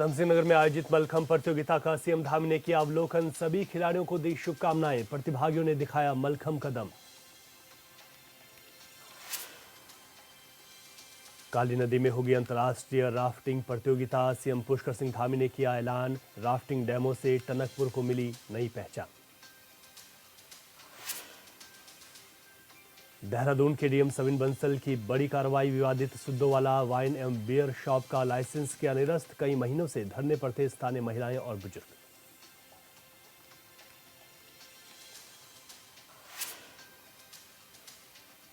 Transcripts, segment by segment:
उधमसिंह नगर में आयोजित मलखंभ प्रतियोगिता का सीएम धामी ने किया अवलोकन। सभी खिलाड़ियों को दी शुभकामनाएं। प्रतिभागियों ने दिखाया मलखंभ का दम। काली नदी में होगी अंतर्राष्ट्रीय राफ्टिंग प्रतियोगिता। सीएम पुष्कर सिंह धामी ने किया ऐलान। राफ्टिंग डेमो से टनकपुर को मिली नई पहचान। देहरादून के डीएम सविन बंसल की बड़ी कार्रवाई। विवादित सुद्दोवाला वाइन एवं बियर शॉप का लाइसेंस किया निरस्त। कई महीनों से धरने पर थे स्थानीय महिलाएं और बुजुर्ग।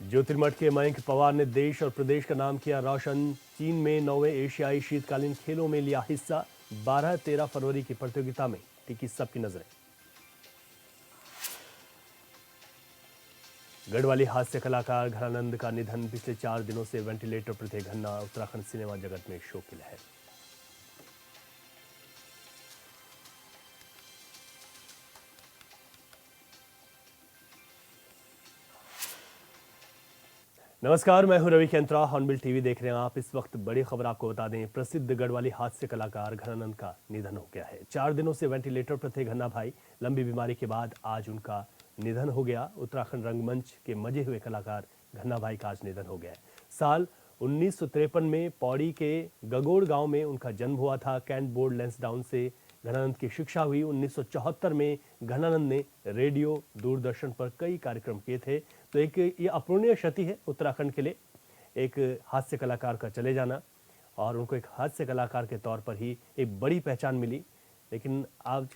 ज्योतिर्मठ के मयंक पवार ने देश और प्रदेश का नाम किया रोशन। चीन में 9वें एशियाई शीतकालीन खेलों में लिया हिस्सा। 12-13 फरवरी की प्रतियोगिता में टिकी सबकी नजरें। गढ़वाली हास्य कलाकार घनानंद का निधन। पिछले 4 दिनों से वेंटिलेटर पर थे घन्ना। उत्तराखंड सिनेमा जगत में शोक की लहर। नमस्कार, मैं हूं रवि केंद्रा। हॉर्नबिल टीवी देख रहे हैं आप। इस वक्त बड़ी खबर आपको बता दें, प्रसिद्ध गढ़वाली हास्य कलाकार घनानंद का निधन हो गया है। 4 दिनों से वेंटिलेटर पर थे घन्ना भाई। लंबी बीमारी के बाद आज उनका निधन हो गया। उत्तराखंड रंगमंच के मजे हुए कलाकार घन्ना भाई का आज निधन हो गया है। साल 1953 में पौड़ी के गगोड़ गांव में उनका जन्म हुआ था। कैंट बोर्ड लैंसडाउन से घनानंद की शिक्षा हुई। 1974 में घनानंद ने रेडियो दूरदर्शन पर कई कार्यक्रम किए थे। तो एक ये अपूर्णीय क्षति है उत्तराखंड के लिए, एक हास्य कलाकार का चले जाना, और उनको एक हास्य कलाकार के तौर पर ही एक बड़ी पहचान मिली। लेकिन आज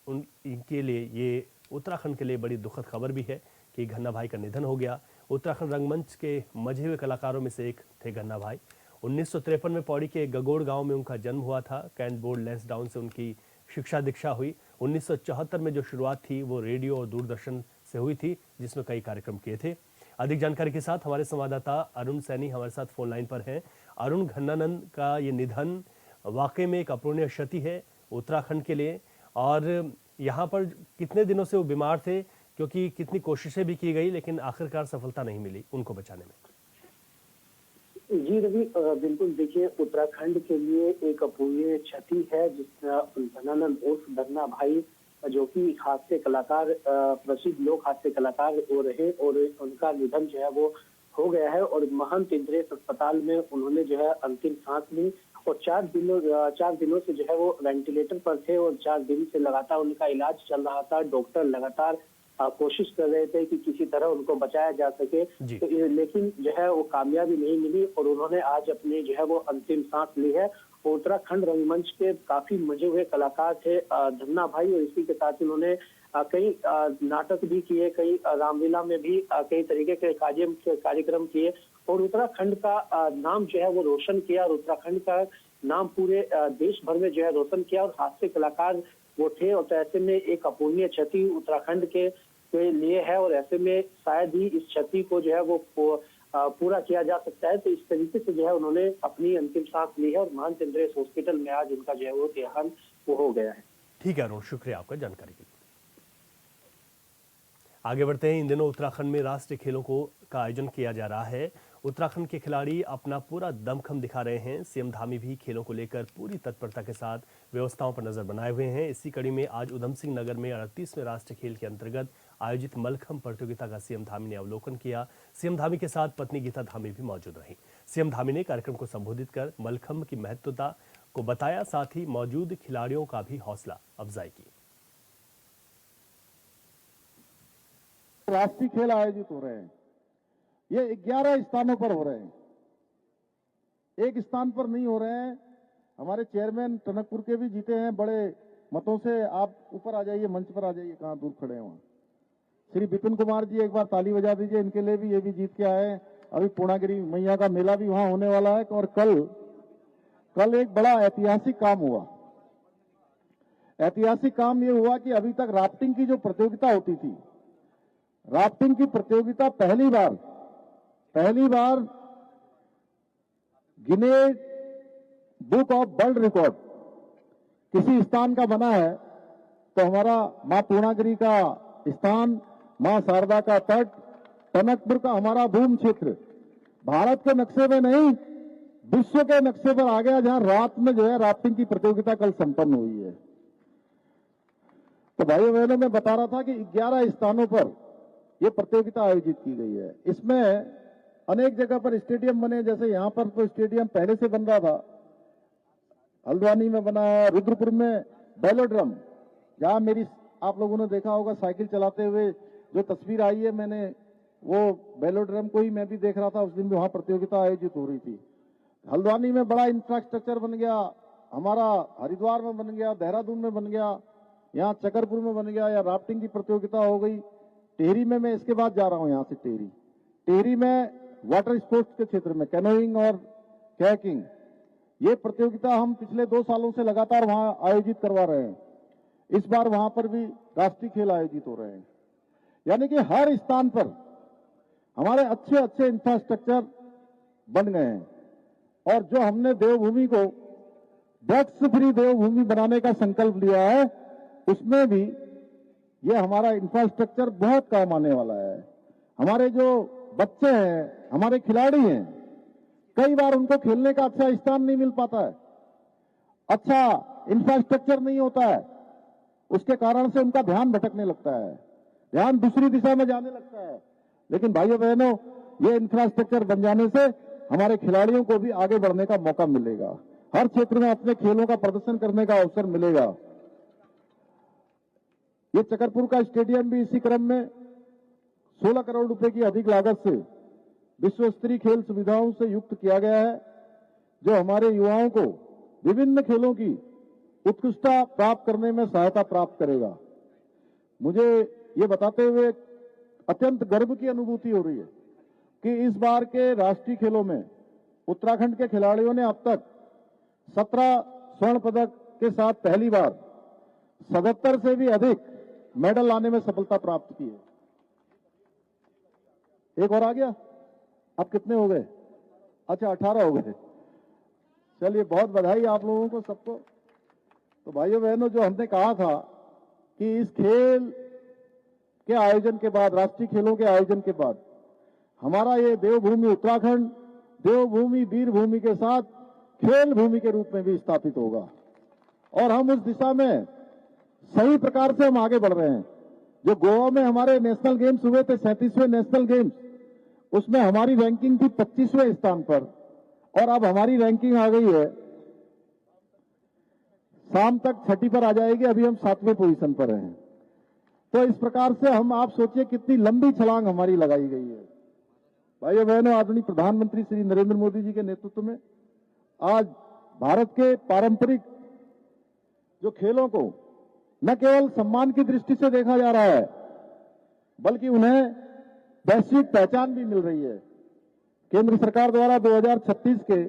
इनके लिए, ये उत्तराखंड के लिए बड़ी दुखद खबर भी है कि घन्ना भाई का निधन हो गया। उत्तराखंड रंगमंच के मजे हुए कलाकारों में से एक थे घन्ना भाई। 1953 में पौड़ी के गगोड़ गांव में उनका जन्म हुआ था। कैंट बोर्ड लैंसडाउन से उनकी शिक्षा दीक्षा हुई। 1974 में जो शुरुआत थी वो रेडियो और दूरदर्शन से हुई थी, जिसमें कई कार्यक्रम किए थे। अधिक जानकारी के साथ हमारे संवाददाता अरुण सैनी हमारे साथ फोन लाइन पर हैं। अरुण, घनानंद का ये निधन वाकई में एक अपूर्णीय क्षति है उत्तराखंड के लिए, और यहाँ पर कितने दिनों से वो बीमार थे, क्योंकि कितनी कोशिशें भी की गई लेकिन आखिरकार सफलता नहीं मिली उनको बचाने में। जी रवि, बिल्कुल। देखिए, उत्तराखंड के लिए एक अपूर्णीय क्षति है जिसमें घनानंद उर्फ धन्ना भाई, जो कि हास्य कलाकार, प्रसिद्ध लोक हास्य कलाकार वो रहे, और उनका निधन जो है वो हो गया है। और महंत इंद्रेश अस्पताल में उन्होंने जो है अंतिम सांस ली, और 4 दिनों से जो है वो वेंटिलेटर पर थे, और 4 दिन से लगातार उनका इलाज चल रहा था। डॉक्टर लगातार कोशिश कर रहे थे कि किसी तरह उनको बचाया जा सके, तो लेकिन जो है वो कामयाबी नहीं मिली, और उन्होंने आज अपने जो है वो अंतिम सांस ली है। उत्तराखंड रंगमंच के काफी मजे हुए कलाकार थे धन्ना भाई, और इसी के साथ उन्होंने कई नाटक भी किए, कई रामलीला में भी कई तरीके के कार्यक्रम किए, और उत्तराखंड का नाम जो है वो रोशन किया, और उत्तराखंड का नाम पूरे देश भर में जो है रोशन किया, और हास्य कलाकार वो थे। और तो ऐसे में एक अपूर्णीय क्षति उत्तराखंड के लिए है, और ऐसे में शायद ही इस क्षति को जो है वो पूरा किया जा सकता है। तो इस तरीके से जो है उन्होंने अपनी अंतिम सांस ली है, और महंत इंद्रेश हॉस्पिटल में आज उनका जो है वो देहांत वो हो गया है। ठीक है अरुण, शुक्रिया आपका जानकारी के लिए। आगे बढ़ते हैं। इन दिनों उत्तराखंड में राष्ट्रीय खेलों का आयोजन किया जा रहा है। उत्तराखंड के खिलाड़ी अपना पूरा दमखम दिखा रहे हैं। सीएम धामी भी खेलों को लेकर पूरी तत्परता के साथ व्यवस्थाओं पर नजर बनाए हुए हैं। इसी कड़ी में आज उधमसिंह नगर में 38वें राष्ट्रीय खेल के अंतर्गत आयोजित मलखंभ प्रतियोगिता का सीएम धामी ने अवलोकन किया। सीएम धामी के साथ पत्नी गीता धामी भी मौजूद रही। सीएम धामी ने कार्यक्रम को संबोधित कर मलखंभ की महत्वता को बताया, साथ ही मौजूद खिलाड़ियों का भी हौसला अफजाई की। राष्ट्रीय खेल आयोजित हो रहे हैं, ये 11 स्थानों पर हो रहे हैं, एक स्थान पर नहीं हो रहे हैं। हमारे चेयरमैन टनकपुर के भी जीते हैं बड़े मतों से। आप ऊपर आ जाइए, मंच पर आ जाइए, कहां दूर खड़े हैं वहां। श्री विपिन कुमार जी, एक बार ताली बजा दीजिए इनके लिए भी, ये भी जीत के आए। अभी पूर्णागिरी मैया का मेला भी वहां होने वाला है। और कल एक बड़ा ऐतिहासिक काम हुआ। ऐतिहासिक काम ये हुआ कि अभी तक राफ्टिंग की जो प्रतियोगिता होती थी, राफ्टिंग की प्रतियोगिता पहली बार Guinness Book of World Record किसी स्थान का बना है। तो हमारा मां पूर्णागिरी का स्थान, मां शारदा का तट, टनकपुर का हमारा भूमि क्षेत्र भारत के नक्शे में नहीं, विश्व के नक्शे पर आ गया, जहां रात में जो है राफ्टिंग की प्रतियोगिता कल संपन्न हुई है। तो भाइयों बहनों, मैं बता रहा था कि 11 स्थानों पर यह प्रतियोगिता आयोजित की गई है। इसमें अनेक जगह पर स्टेडियम बने, जैसे यहां पर तो स्टेडियम पहले से बन रहा था, हल्द्वानी में बना है, रुद्रपुर में वेलोड्रम, जहां मेरी आप लोगों ने देखा होगा साइकिल चलाते हुए जो तस्वीर आई है, मैंने वो वेलोड्रम को ही मैं भी देख रहा था, उस दिन भी वहां प्रतियोगिता आयोजित हो रही थी। हल्द्वानी में बड़ा इंफ्रास्ट्रक्चर बन गया, हमारा हरिद्वार में बन गया, देहरादून में बन गया, यहाँ चकरपुर में बन गया, या राफ्टिंग की प्रतियोगिता हो गई। टेहरी में मैं इसके बाद जा रहा हूं, यहां से टेहरी में वाटर स्पोर्ट्स के क्षेत्र में कैनोइंग और कैकिंग, ये प्रतियोगिता हम पिछले 2 सालों से लगातार वहां आयोजित करवा रहे हैं। इस बार वहां पर भी राष्ट्रीय खेल आयोजित हो रहे हैं। यानी कि हर स्थान पर हमारे अच्छे अच्छे इंफ्रास्ट्रक्चर बन गए हैं, और जो हमने देवभूमि को ड्रग्स फ्री देवभूमि बनाने का संकल्प लिया है, उसमें भी ये हमारा इंफ्रास्ट्रक्चर बहुत काम आने वाला है। हमारे जो बच्चे हैं, हमारे खिलाड़ी हैं, कई बार उनको खेलने का अच्छा स्थान नहीं मिल पाता है, अच्छा इंफ्रास्ट्रक्चर नहीं होता है, उसके कारण से उनका ध्यान भटकने लगता है, ध्यान दूसरी दिशा में जाने लगता है। लेकिन भाइयों बहनों, ये इंफ्रास्ट्रक्चर बन जाने से हमारे खिलाड़ियों को भी आगे बढ़ने का मौका मिलेगा, हर क्षेत्र में अपने खेलों का प्रदर्शन करने का अवसर मिलेगा। ये चकरपुर का स्टेडियम भी इसी क्रम में 16 करोड़ रुपए की अधिक लागत से विश्व स्तरीय खेल सुविधाओं से युक्त किया गया है, जो हमारे युवाओं को विभिन्न खेलों की उत्कृष्टता प्राप्त करने में सहायता प्राप्त करेगा। मुझे ये बताते हुए अत्यंत गर्व की अनुभूति हो रही है कि इस बार के राष्ट्रीय खेलों में उत्तराखंड के खिलाड़ियों ने अब तक 17 स्वर्ण पदक के साथ पहली बार 77 से भी अधिक मेडल लाने में सफलता प्राप्त की है। एक और आ गया, अब कितने हो गए? अच्छा, 18 हो गए। चलिए, बहुत बधाई आप लोगों को सबको। तो भाइयों बहनों, जो हमने कहा था कि इस खेल के आयोजन के बाद, राष्ट्रीय खेलों के आयोजन के बाद, हमारा ये देवभूमि उत्तराखंड देवभूमि वीरभूमि के साथ खेल भूमि के रूप में भी स्थापित होगा, और हम उस दिशा में सही प्रकार से हम आगे बढ़ रहे हैं। जो गोवा में हमारे नेशनल गेम्स हुए थे, 37वें नेशनल गेम्स, उसमें हमारी रैंकिंग थी 25वें स्थान पर, और अब हमारी रैंकिंग आ गई है, शाम तक 6ठी पर आ जाएगी, अभी हम 7वें पोजीशन पर हैं। तो इस प्रकार से हम, आप सोचिए कितनी लंबी छलांग हमारी लगाई गई है। भाइयों बहनों, आदरणीय प्रधानमंत्री श्री नरेंद्र मोदी जी के नेतृत्व में आज भारत के पारंपरिक जो खेलों को न केवल सम्मान की दृष्टि से देखा जा रहा है, बल्कि उन्हें वैश्विक पहचान भी मिल रही है। केंद्र सरकार द्वारा 2036 के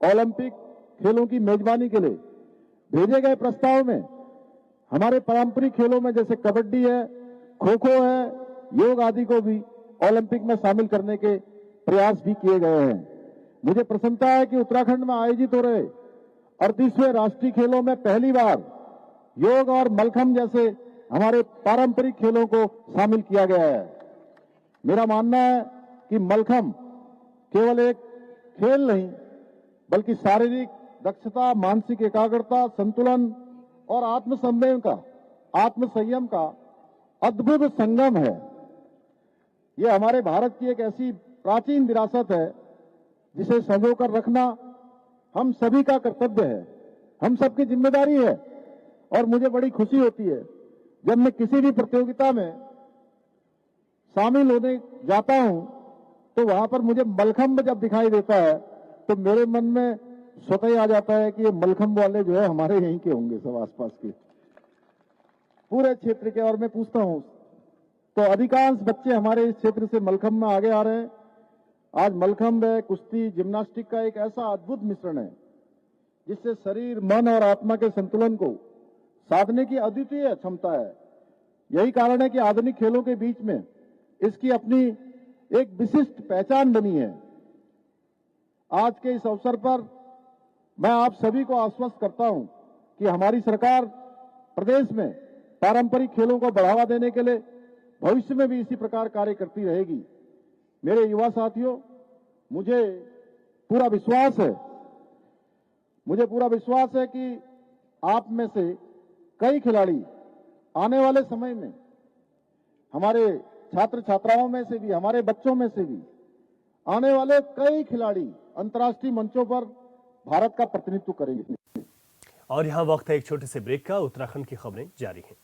ओलंपिक खेलों की मेजबानी के लिए भेजे गए प्रस्ताव में हमारे पारंपरिक खेलों में जैसे कबड्डी है, खो खो है, योग आदि को भी ओलंपिक में शामिल करने के प्रयास भी किए गए हैं। मुझे प्रसन्नता है कि उत्तराखंड में आयोजित हो रहे 38वें राष्ट्रीय खेलों में पहली बार योग और मलखम्ब जैसे हमारे पारंपरिक खेलों को शामिल किया गया है। मेरा मानना है कि मलखम्ब केवल एक खेल नहीं, बल्कि शारीरिक दक्षता, मानसिक एकाग्रता, संतुलन और आत्मसंयम का अद्भुत संगम है। यह हमारे भारत की एक ऐसी प्राचीन विरासत है जिसे संजो कर रखना हम सभी का कर्तव्य है, हम सबकी जिम्मेदारी है। और मुझे बड़ी खुशी होती है जब मैं किसी भी प्रतियोगिता में शामिल होने जाता हूं, तो वहां पर मुझे मलखम्ब जब दिखाई देता है तो मेरे मन में स्वतः ही आ जाता है कि ये मलखम्ब वाले जो है हमारे यहीं के होंगे, सब आसपास के पूरे क्षेत्र के। और मैं पूछता हूं तो अधिकांश बच्चे हमारे इस क्षेत्र से मलखम्ब में आगे आ रहे हैं। आज मलखम्ब है, कुश्ती, जिम्नास्टिक का एक ऐसा अद्भुत मिश्रण है जिससे शरीर, मन और आत्मा के संतुलन को साधने की अद्वितीय क्षमता है। यही कारण है कि आधुनिक खेलों के बीच में इसकी अपनी एक विशिष्ट पहचान बनी है। आज के इस अवसर पर मैं आप सभी को आश्वस्त करता हूं कि हमारी सरकार प्रदेश में पारंपरिक खेलों को बढ़ावा देने के लिए भविष्य में भी इसी प्रकार कार्य करती रहेगी। मेरे युवा साथियों, मुझे पूरा विश्वास है, मुझे पूरा विश्वास है कि आप में से कई खिलाड़ी आने वाले समय में हमारे छात्र छात्राओं में से भी, हमारे बच्चों में से भी आने वाले कई खिलाड़ी अंतर्राष्ट्रीय मंचों पर भारत का प्रतिनिधित्व करेंगे। और यहाँ वक्त है एक छोटे से ब्रेक का। उत्तराखंड की खबरें जारी हैं।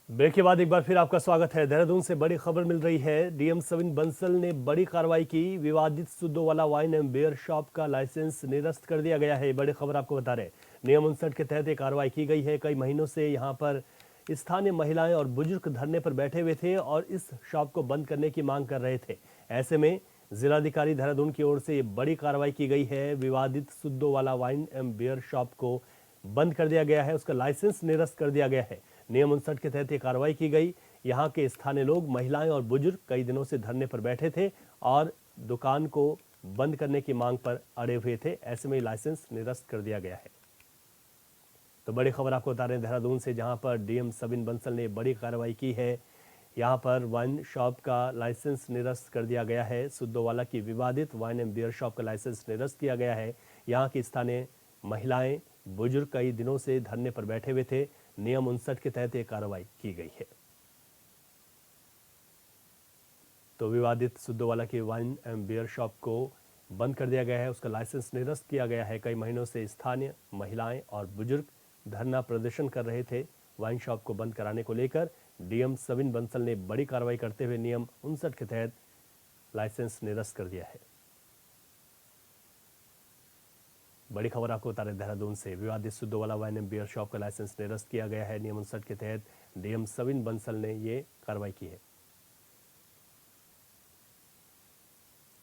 ब्रेक के बाद एक बार फिर आपका स्वागत है। देहरादून से बड़ी खबर मिल रही है। डीएम सविन बंसल ने बड़ी कार्रवाई की। विवादित Suddhowala wine and beer shop का लाइसेंस निरस्त कर दिया गया है। बड़ी खबर आपको बता रहे हैं। नियम 59 के तहत ये कार्रवाई की गई है। कई महीनों से यहाँ पर स्थानीय महिलाएं और बुजुर्ग धरने पर बैठे हुए थे और इस शॉप को बंद करने की मांग कर रहे थे। ऐसे में जिलाधिकारी देहरादून की ओर से बड़ी कार्रवाई की गई है। विवादित Suddhowala wine and beer shop को बंद कर दिया गया है, उसका लाइसेंस निरस्त कर दिया गया है। नियम 59 के तहत ये कार्रवाई की गई। यहाँ के स्थानीय लोग, महिलाएं और बुजुर्ग कई दिनों से धरने पर बैठे थे और दुकान को बंद करने की मांग पर अड़े हुए थे। ऐसे में लाइसेंस निरस्त कर दिया गया है। तो बड़ी खबर आपको बता रहे हैं देहरादून से, जहां पर डीएम सविन बंसल ने बड़ी कार्रवाई की है। यहाँ पर वाइन शॉप का लाइसेंस निरस्त कर दिया गया है। सुद्दोवाला की विवादित वाइन एंड बियर शॉप का लाइसेंस निरस्त किया गया है। यहाँ की स्थानीय महिलाएं, बुजुर्ग कई दिनों से धरने पर बैठे हुए थे। नियम 59 के तहत यह कार्रवाई की गई है। तो विवादित सुद्दोवाला की वाइन एंड बियर शॉप को बंद कर दिया गया है, उसका लाइसेंस निरस्त किया गया है। कई महीनों से स्थानीय महिलाएं और बुजुर्ग धरना प्रदर्शन कर रहे थे वाइन शॉप को बंद कराने को लेकर। डीएम सविन बंसल ने बड़ी कार्रवाई करते हुए नियम 59 के तहत लाइसेंस निरस्त कर दिया है। बड़ी खबर आपको बता रहे देहरादून से, विवादित Suddhowala wine and beer shop का लाइसेंस निरस्त किया गया है। नियम 59 के तहत डीएम सविन बंसल ने ये कार्रवाई की है।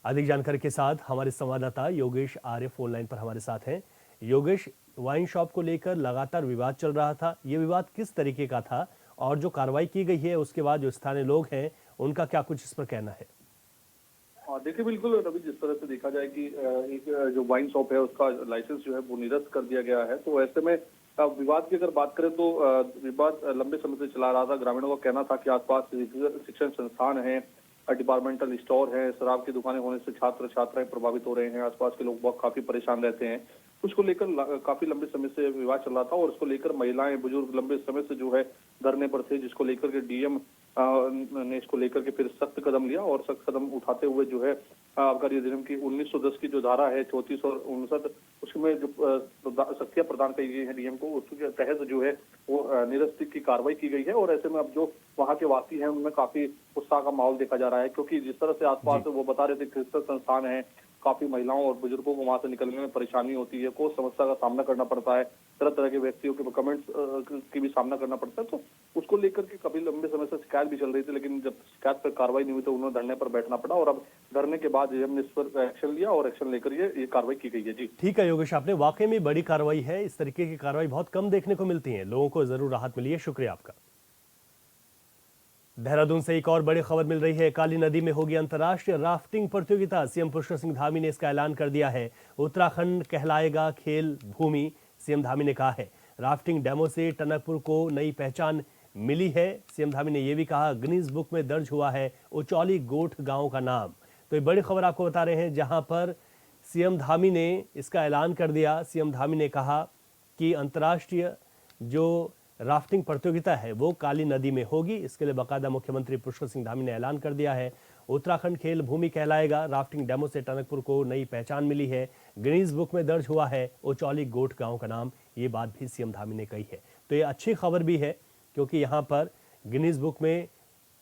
अधिक जानकारी के साथ हमारे संवाददाता योगेश आर्य फोन लाइन पर हमारे साथ हैं। योगेश, वाइन शॉप को लेकर लगातार विवाद चल रहा था, ये विवाद किस तरीके का था और जो कार्रवाई की गई है उसके बाद जो स्थानीय लोग हैं उनका क्या कुछ इस पर कहना है? देखिए, बिल्कुल रवि, जिस तरह से देखा जाए कि एक जो वाइन शॉप है उसका लाइसेंस जो है वो निरस्त कर दिया गया है, तो ऐसे में विवाद की अगर बात करें तो विवाद लंबे समय से चला रहा था। ग्रामीणों का कहना था कि आसपास शिक्षण संस्थान है, डिपार्टमेंटल स्टोर है, शराब की दुकानें होने से छात्र छात्राएं प्रभावित हो रहे हैं, आसपास के लोग बहुत काफी परेशान रहते हैं। उसको लेकर काफी लंबे समय से विवाद चल रहा था और उसको लेकर महिलाएं, बुजुर्ग लंबे समय से जो है धरने पर थे, जिसको लेकर के डीएम ने इसको लेकर के फिर सख्त कदम लिया और सख्त कदम उठाते हुए जो है आबकारी अधिनियम की 1910 की जो धारा है 34 और 59, उसमें जो शक्तियां प्रदान की गई है डीएम को, उसके तहत जो है वो निरस्त की कार्रवाई की गई है। और ऐसे में अब जो वहाँ के वासी हैं उनमें काफी उत्साह का माहौल देखा जा रहा है, क्योंकि जिस तरह से आसपास वो बता रहे थे क्रिस्टल संस्थान है, काफी महिलाओं और बुजुर्गों को वहां से निकलने में परेशानी होती है, को समस्या का सामना करना पड़ता है, तरह तरह के व्यक्तियों के कमेंट्स की भी सामना करना पड़ता है। तो उसको लेकर के कभी लंबे समय से शिकायत भी चल रही थी, लेकिन जब शिकायत पर कार्रवाई नहीं हुई तो उन्होंने धरने पर बैठना पड़ा और अब धरने के बाद हमने इस पर एक्शन लिया और एक्शन लेकर ये कार्रवाई की गई है। जी ठीक है योगेश, आपने वाकई में बड़ी कार्रवाई है। इस तरीके की कार्रवाई बहुत कम देखने को मिलती है, लोगों को जरूर राहत मिली है। शुक्रिया आपका। देहरादून से एक और बड़ी खबर मिल रही है। काली नदी में होगी अंतर्राष्ट्रीय राफ्टिंग प्रतियोगिता। सीएम पुष्कर सिंह धामी ने इसका ऐलान कर दिया है। उत्तराखंड कहलाएगा खेल भूमि, सीएम धामी ने कहा है। राफ्टिंग डेमो से टनकपुर को नई पहचान मिली है। सीएम धामी ने यह भी कहा, गिनीज बुक में दर्ज हुआ है उचौली गोठ गांव का नाम। तो ये बड़ी खबर आपको बता रहे हैं, जहां पर सीएम धामी ने इसका ऐलान कर दिया। सीएम धामी ने कहा कि अंतर्राष्ट्रीय जो राफ्टिंग प्रतियोगिता है वो काली नदी में होगी। इसके लिए बाकायदा मुख्यमंत्री पुष्कर सिंह धामी ने ऐलान कर दिया है। उत्तराखंड खेल भूमि कहलाएगा। राफ्टिंग डेमो से टनकपुर को नई पहचान मिली है। गिनीज बुक में दर्ज हुआ है उचौली गोठ गांव का नाम। ये बात भी सीएम धामी ने कही है। तो ये अच्छी खबर भी है, क्योंकि यहाँ पर गिनीज बुक में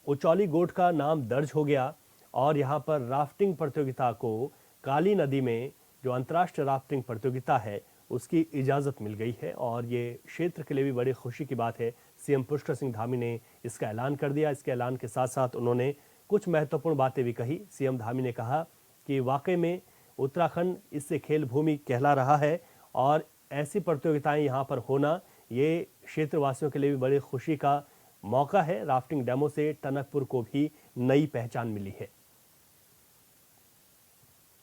उचौली गोठ का नाम दर्ज हो गया और यहाँ पर राफ्टिंग प्रतियोगिता को काली नदी में, जो अंतर्राष्ट्रीय राफ्टिंग प्रतियोगिता है, उसकी इजाज़त मिल गई है। और ये क्षेत्र के लिए भी बड़ी खुशी की बात है। सीएम पुष्कर सिंह धामी ने इसका ऐलान कर दिया। इसके ऐलान के साथ साथ उन्होंने कुछ महत्वपूर्ण बातें भी कही। सीएम धामी ने कहा कि वाकई में उत्तराखंड इससे खेल भूमि कहला रहा है और ऐसी प्रतियोगिताएं यहाँ पर होना ये क्षेत्रवासियों के लिए भी बड़ी खुशी का मौका है। राफ्टिंग डेमो से टनकपुर को भी नई पहचान मिली है।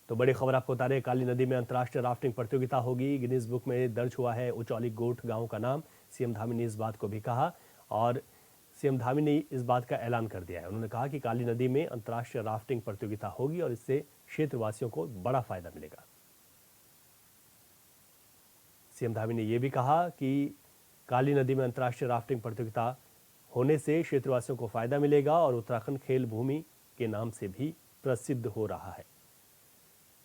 तो बड़ी खबर आपको बता रहे हैं, काली नदी में अंतर्राष्ट्रीय राफ्टिंग प्रतियोगिता होगी। गिनीज बुक में दर्ज हुआ है उचौली गोठ गांव का नाम। सीएम धामी ने इस बात को भी कहा और सीएम धामी ने इस बात का ऐलान कर दिया है। उन्होंने कहा कि काली नदी में अंतर्राष्ट्रीय राफ्टिंग प्रतियोगिता होगी और इससे क्षेत्रवासियों को बड़ा फायदा मिलेगा। सीएम धामी ने यह भी कहा कि काली नदी में अंतर्राष्ट्रीय राफ्टिंग प्रतियोगिता होने से क्षेत्रवासियों को फायदा मिलेगा और उत्तराखंड खेल भूमि के नाम से भी प्रसिद्ध हो रहा है।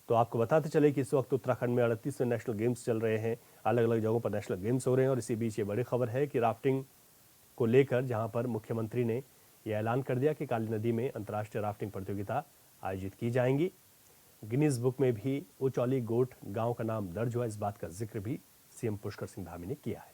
तो आपको बताते चले कि इस वक्त उत्तराखंड में 38वें नेशनल गेम्स चल रहे हैं। अलग अलग जगहों पर नेशनल गेम्स हो रहे हैं और इसी बीच ये बड़ी खबर है कि राफ्टिंग को लेकर जहां पर मुख्यमंत्री ने यह ऐलान कर दिया कि काली नदी में अंतर्राष्ट्रीय राफ्टिंग प्रतियोगिता आयोजित की जाएंगी। गिनीज बुक में भी उचौली गोठ गांव का नाम दर्ज हुआ। इस बात का जिक्र भी सीएम पुष्कर सिंह धामी ने किया है।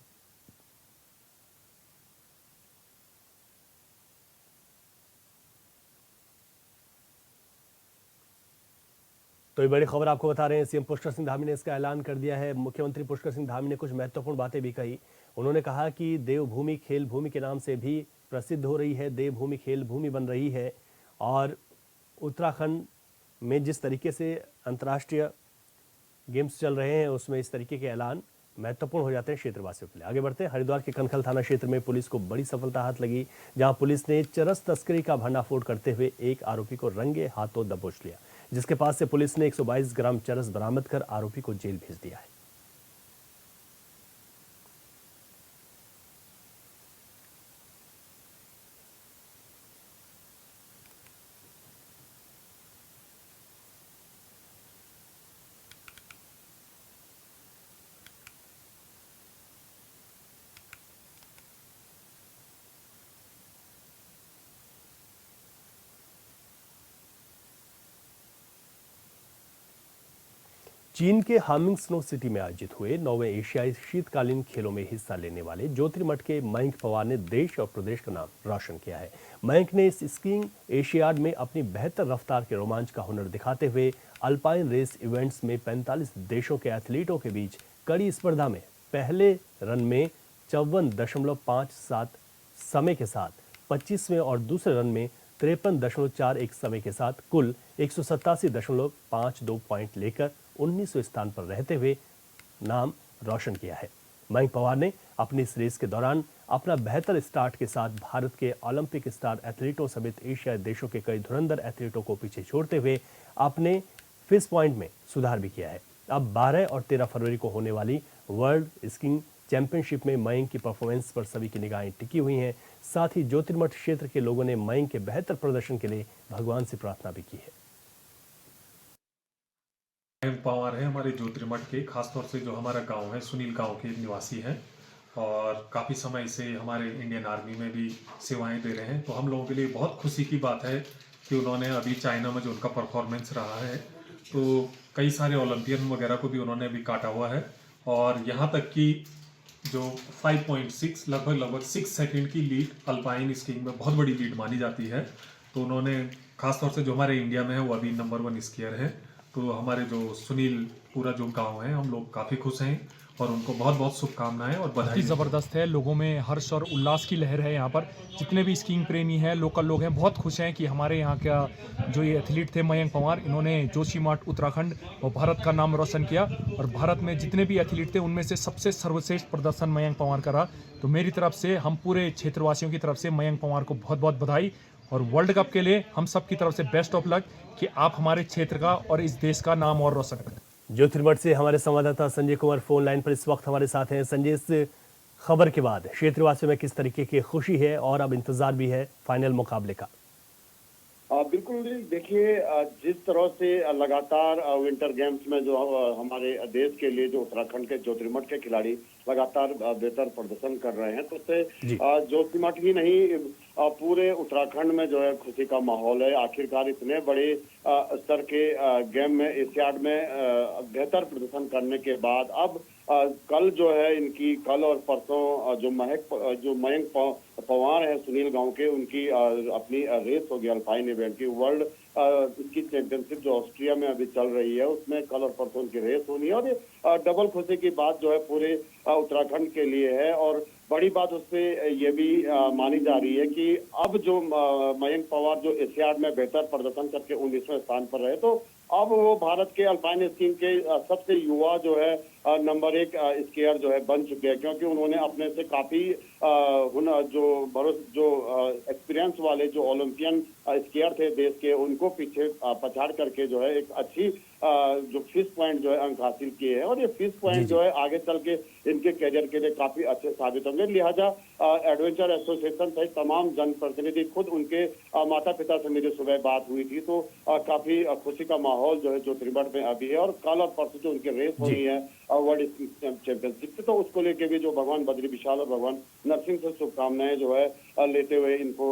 तो ये बड़ी खबर आपको बता रहे हैं, सीएम पुष्कर सिंह धामी ने इसका ऐलान कर दिया है। मुख्यमंत्री पुष्कर सिंह धामी ने कुछ महत्वपूर्ण बातें भी कही। उन्होंने कहा कि देवभूमि खेल भूमि के नाम से भी प्रसिद्ध हो रही है, देवभूमि खेल भूमि बन रही है और उत्तराखंड में जिस तरीके से अंतर्राष्ट्रीय गेम्स चल रहे हैं उसमें इस तरीके के ऐलान महत्वपूर्ण हो जाते हैं क्षेत्रवासियों के लिए। आगे बढ़ते हैं, हरिद्वार के कनखल थाना क्षेत्र में पुलिस को बड़ी सफलता हाथ लगी, जहां पुलिस ने चरस तस्करी का भंडाफोड़ करते हुए एक आरोपी को रंगे हाथों दबोच लिया, जिसके पास से पुलिस ने 122 ग्राम चरस बरामद कर आरोपी को जेल भेज दिया है। चीन के हामिंग स्नो सिटी में आयोजित हुए 9वें एशियाई शीतकालीन खेलों में हिस्सा लेने वाले ज्योतिर्मठ के मयंक पवार ने देश और प्रदेश का नाम रोशन किया है। मयंक ने इस स्कीइंग एशियाड में अपनी बेहतर रफ्तार के रोमांच का हुनर दिखाते हुए अल्पाइन रेस इवेंट्स में 45 देशों के एथलीटों के बीच कड़ी स्पर्धा में पहले रन में 54.57 समय के साथ 25वें और दूसरे रन में 53.41 समय के साथ कुल 187.52 पॉइंट लेकर 19वें स्थान पर रहते हुए नाम रोशन किया है। मयंक पवार ने अपनी इस रेस के दौरान अपना बेहतर स्टार्ट के साथ भारत के ओलंपिक स्टार एथलीटों समेत एशियाई देशों के कई धुरंधर एथलीटों को पीछे छोड़ते हुए अपने फिश पॉइंट में सुधार भी किया है। अब 12 और 13 फरवरी को होने वाली वर्ल्ड स्कीइंग चैंपियनशिप में मयंक की परफॉर्मेंस पर सभी की निगाहें टिकी हुई हैं। साथ ही ज्योतिर्मठ क्षेत्र के लोगों ने मयंक के बेहतर प्रदर्शन के लिए भगवान से प्रार्थना भी की है। मयंक पवार है हमारे ज्योतिर्मठ के, खासतौर से जो हमारा गांव है सुनील गांव के निवासी हैं और काफ़ी समय से हमारे इंडियन आर्मी में भी सेवाएं दे रहे हैं। तो हम लोगों के लिए बहुत खुशी की बात है कि उन्होंने अभी चाइना में जो उनका परफॉर्मेंस रहा है तो कई सारे ओलंपियन वगैरह को भी उन्होंने अभी काटा हुआ है और यहाँ तक कि जो 5.6 लगभग 6 सेकंड की लीड अल्पाइन स्कीइंग में बहुत बड़ी लीड मानी जाती है। तो उन्होंने खासतौर से जो हमारे इंडिया में है वो अभी नंबर 1 स्कीयर है। तो हमारे जो सुनील पूरा जो गांव है हम लोग काफ़ी खुश हैं और उनको बहुत बहुत शुभकामनाएं और बधाई। ज़बरदस्त है, लोगों में हर्ष और उल्लास की लहर है। यहाँ पर जितने भी स्कीइंग प्रेमी हैं, लोकल लोग हैं, बहुत खुश हैं कि हमारे यहाँ का जो ये एथलीट थे मयंक पवार, इन्होंने जोशीमठ उत्तराखंड और भारत का नाम रोशन किया और भारत में जितने भी एथलीट थे उनमें से सबसे सर्वश्रेष्ठ प्रदर्शन मयंक पवार का रहा। तो मेरी तरफ से, हम पूरे क्षेत्रवासियों की तरफ से मयंक पवार को बहुत बहुत बधाई और वर्ल्ड कप के लिए हम सब की तरफ से बेस्ट ऑफ लक कि आप हमारे क्षेत्र का और इस देश का नाम और रोशन करें। ज्योतिर्मठ से हमारे संवाददाता संजय कुमार फोन लाइन पर इस वक्त हमारे साथ हैं। संजय, इस खबर के बाद क्षेत्रवासियों में किस तरीके की खुशी है और अब इंतजार भी है फाइनल मुकाबले का? बिल्कुल, देखिए जिस तरह से लगातार विंटर गेम्स में जो हमारे देश के लिए जो उत्तराखंड के ज्योतिर्मठ के खिलाड़ी लगातार बेहतर प्रदर्शन कर रहे हैं तो उससे ज्योतिर्मठ ही नहीं पूरे उत्तराखंड में जो है खुशी का माहौल है। आखिरकार इतने बड़े स्तर के गेम में एशियाड में बेहतर प्रदर्शन करने के बाद अब कल जो है इनकी कल और परसों जो मयंक पवार है सुनील गांव के, उनकी अपनी रेस होगी अल्पाइन इवेंट की। वर्ल्ड इसकी चैंपियनशिप जो ऑस्ट्रिया में अभी चल रही है, उसमें कल और परसों उनकी रेस होनी है। और ये डबल खुशी की बात जो है पूरे उत्तराखंड के लिए है। और बड़ी बात उससे ये भी मानी जा रही है कि अब जो मयंक पवार जो एशियाड में बेहतर प्रदर्शन करके 19वें स्थान पर रहे, तो अब वो भारत के अल्पाइन स्कीइंग के सबसे युवा जो है नंबर 1 स्कीयर जो है बन चुके हैं, क्योंकि उन्होंने अपने से काफी जो एक्सपीरियंस वाले जो ओलंपियन स्कीयर थे देश के, उनको पीछे पछाड़ करके जो है एक अच्छी जो फिश पॉइंट जो है अंक हासिल किए हैं। और ये फिश पॉइंट जो है आगे चल के इनके करियर के लिए काफी अच्छे साबित होंगे। लिहाजा एडवेंचर एसोसिएशन सहित तमाम जनप्रतिनिधि, खुद उनके माता पिता से मेरी सुबह बात हुई थी, तो काफी खुशी का माहौल जो है ज्योतिर्मठ में अभी है। और कल और परसों जो उनकी रेस होनी है वर्ल्ड चैंपियनशिप से, तो उसको लेके भी जो भगवान बद्री विशाल और भगवान नरसिंह से शुभकामनाएं जो है लेते हुए इनको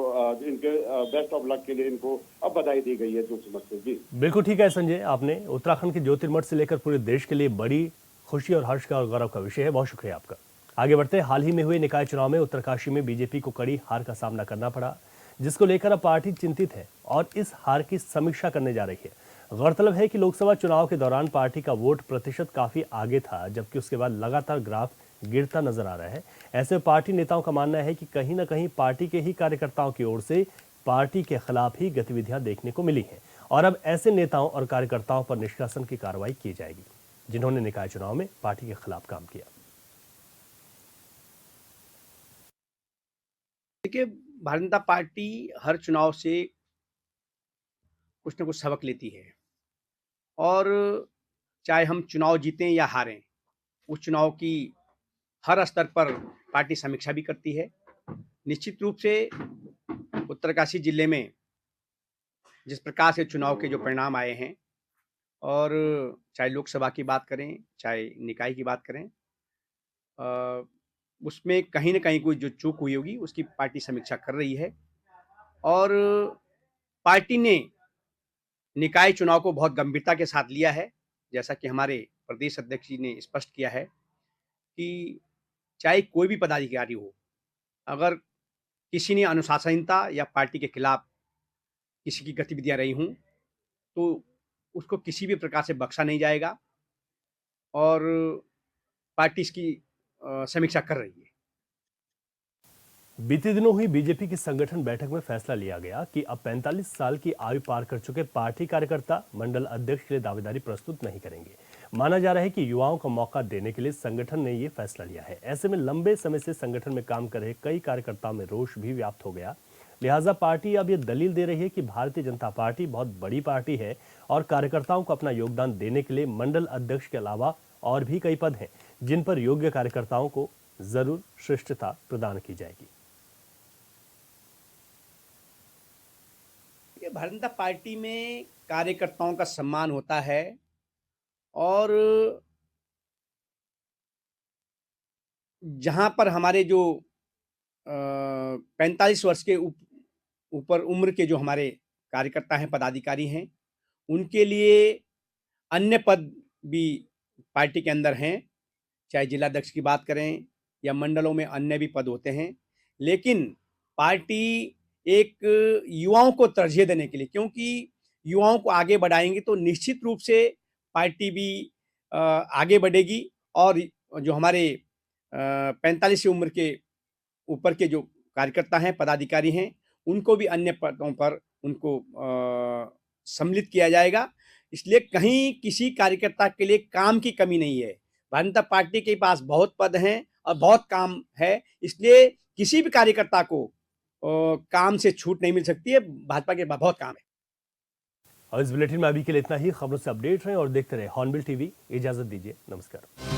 इनके बेस्ट ऑफ लक के लिए इनको अब बधाई दी गई है ज्योतिर्मठ से। जी बिल्कुल ठीक है संजय, आपने उत्तराखंड के ज्योतिर्मठ से लेकर पूरे देश के लिए बड़ी खुशी और हर्ष का और गौरव का विषय है। बहुत शुक्रिया आपका। आगे बढ़ते, हाल ही में हुए निकाय चुनाव में उत्तरकाशी में बीजेपी को कड़ी हार का सामना करना पड़ा, जिसको लेकर अब पार्टी चिंतित है और इस हार की समीक्षा करने जा रही है। गौरतलब है कि लोकसभा चुनाव के दौरान पार्टी का वोट प्रतिशत काफी आगे था, जबकि उसके बाद लगातार ग्राफ गिरता नजर आ रहा है। ऐसे में पार्टी नेताओं का मानना है कि कहीं ना कहीं पार्टी के ही कार्यकर्ताओं की ओर से पार्टी के खिलाफ ही गतिविधियां देखने को मिली हैं और अब ऐसे नेताओं और कार्यकर्ताओं पर निष्कासन की कार्रवाई की जाएगी जिन्होंने निकाय चुनाव में पार्टी के खिलाफ काम किया। देखिए, भारतीय जनता पार्टी हर चुनाव से कुछ न कुछ सबक लेती है और चाहे हम चुनाव जीतें या हारें, उस चुनाव की हर स्तर पर पार्टी समीक्षा भी करती है। निश्चित रूप से उत्तरकाशी जिले में जिस प्रकार से चुनाव के जो परिणाम आए हैं, और चाहे लोकसभा की बात करें चाहे निकाय की बात करें, उसमें कहीं ना कहीं कोई जो चूक हुई होगी उसकी पार्टी समीक्षा कर रही है। और पार्टी ने निकाय चुनाव को बहुत गंभीरता के साथ लिया है। जैसा कि हमारे प्रदेश अध्यक्ष जी ने स्पष्ट किया है कि चाहे कोई भी पदाधिकारी हो, अगर किसी ने अनुशासनहीनता या पार्टी के खिलाफ किसी की गतिविधियां रही हों तो उसको किसी भी प्रकार से बख्शा नहीं जाएगा और पार्टी इसकी समीक्षा कर रही है। बीते दिनों हुई बीजेपी की संगठन बैठक में फैसला लिया गया कि अब 45 साल की आयु पार कर चुके पार्टी कार्यकर्ता मंडल अध्यक्ष के लिए दावेदारी प्रस्तुत नहीं करेंगे। माना जा रहा है कि युवाओं को मौका देने के लिए संगठन ने ये फैसला लिया है। ऐसे में लंबे समय से संगठन में काम कर रहे कई कार्यकर्ताओं में रोष भी व्याप्त हो गया। लिहाजा पार्टी अब ये दलील दे रही है कि भारतीय जनता पार्टी बहुत बड़ी पार्टी है और कार्यकर्ताओं को अपना योगदान देने के लिए मंडल अध्यक्ष के अलावा और भी कई पद हैं जिन पर योग्य कार्यकर्ताओं को जरूर श्रेष्ठता प्रदान की जाएगी। भारतीय जनता पार्टी में कार्यकर्ताओं का सम्मान होता है और जहां पर हमारे जो 45 वर्ष के ऊपर उम्र के जो हमारे कार्यकर्ता हैं, पदाधिकारी हैं, उनके लिए अन्य पद भी पार्टी के अंदर हैं। चाहे जिलाध्यक्ष की बात करें या मंडलों में अन्य भी पद होते हैं, लेकिन पार्टी एक युवाओं को तरजीह देने के लिए, क्योंकि युवाओं को आगे बढ़ाएंगे तो निश्चित रूप से पार्टी भी आगे बढ़ेगी और जो हमारे 45 की उम्र के ऊपर के जो कार्यकर्ता हैं, पदाधिकारी हैं, उनको भी अन्य पदों पर उनको सम्मिलित किया जाएगा। इसलिए कहीं किसी कार्यकर्ता के लिए काम की कमी नहीं है। भारतीय जनता पार्टी के पास बहुत पद हैं और बहुत काम है, इसलिए किसी भी कार्यकर्ता को काम से छूट नहीं मिल सकती है। भाजपा के पास बहुत काम है। और इस बुलेटिन में अभी के लिए इतना ही। खबरों से अपडेट रहें और देखते रहें हॉर्नबिल टीवी। इजाजत दीजिए, नमस्कार।